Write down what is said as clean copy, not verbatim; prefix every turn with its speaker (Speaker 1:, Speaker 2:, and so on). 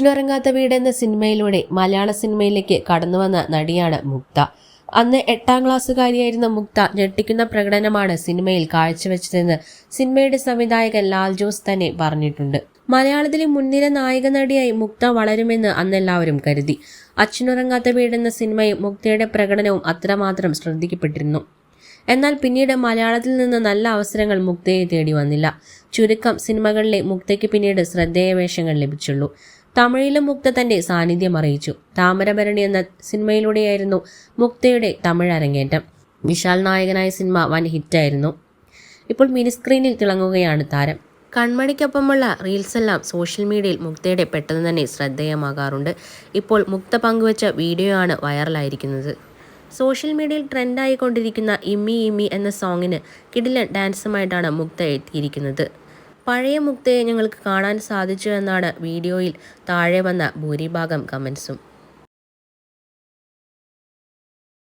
Speaker 1: അച്ഛനുറങ്ങാത്ത വീട് എന്ന സിനിമയിലൂടെ മലയാള സിനിമയിലേക്ക് കടന്നുവന്ന നടിയാണ് മുക്ത. അന്ന് 8ാം ക്ലാസ്സുകാരിയായിരുന്ന മുക്ത ഞെട്ടിക്കുന്ന പ്രകടനമാണ് സിനിമയിൽ കാഴ്ചവെച്ചതെന്ന് സിനിമയുടെ സംവിധായകൻ ലാൽ ജോസ് തന്നെ പറഞ്ഞിട്ടുണ്ട്. മലയാളത്തിലെ മുൻനിര നായിക നടിയായി മുക്ത വളരുമെന്ന് അന്നെല്ലാവരും കരുതി. അച്ഛനുറങ്ങാത്ത വീടെന്ന സിനിമയും മുക്തയുടെ പ്രകടനവും അത്രമാത്രം ശ്രദ്ധിക്കപ്പെട്ടിരുന്നു. എന്നാൽ പിന്നീട് മലയാളത്തിൽ നിന്ന് നല്ല അവസരങ്ങൾ മുക്തയെ തേടി വന്നില്ല. ചുരുക്കം സിനിമകളിലെ മുക്തയ്ക്ക് പിന്നീട് ശ്രദ്ധേയ വേഷങ്ങൾ ലഭിച്ചുള്ളൂ. തമിഴിലും മുക്ത തന്റെ സാന്നിധ്യം അറിയിച്ചു. താമരഭരണി എന്ന സിനിമയിലൂടെയായിരുന്നു മുക്തയുടെ തമിഴ് അരങ്ങേറ്റം. വിശാൽ നായകനായ സിനിമ വൻ ഹിറ്റായിരുന്നു. ഇപ്പോൾ മിനി സ്ക്രീനിൽ തിളങ്ങുകയാണ് താരം. കൺമണിക്കൊപ്പമുള്ള റീൽസെല്ലാം സോഷ്യൽ മീഡിയയിൽ മുക്തയുടെ പെട്ടെന്ന് തന്നെ ശ്രദ്ധേയമാകാറുണ്ട്. ഇപ്പോൾ മുക്ത പങ്കുവച്ച വീഡിയോ ആണ് വൈറലായിരിക്കുന്നത്. സോഷ്യൽ മീഡിയയിൽ ട്രെൻഡായിക്കൊണ്ടിരിക്കുന്ന ഇമ്മി ഇമ്മി എന്ന സോങ്ങിന് കിടിലൻ ഡാൻസുമായിട്ടാണ് മുക്ത എത്തിയിരിക്കുന്നത്. പഴയ മുക്തയെ ഞങ്ങൾക്ക് കാണാൻ സാധിച്ചു എന്നാണ് വീഡിയോയിൽ താഴെ വന്ന ഭൂരിഭാഗം കമൻസും.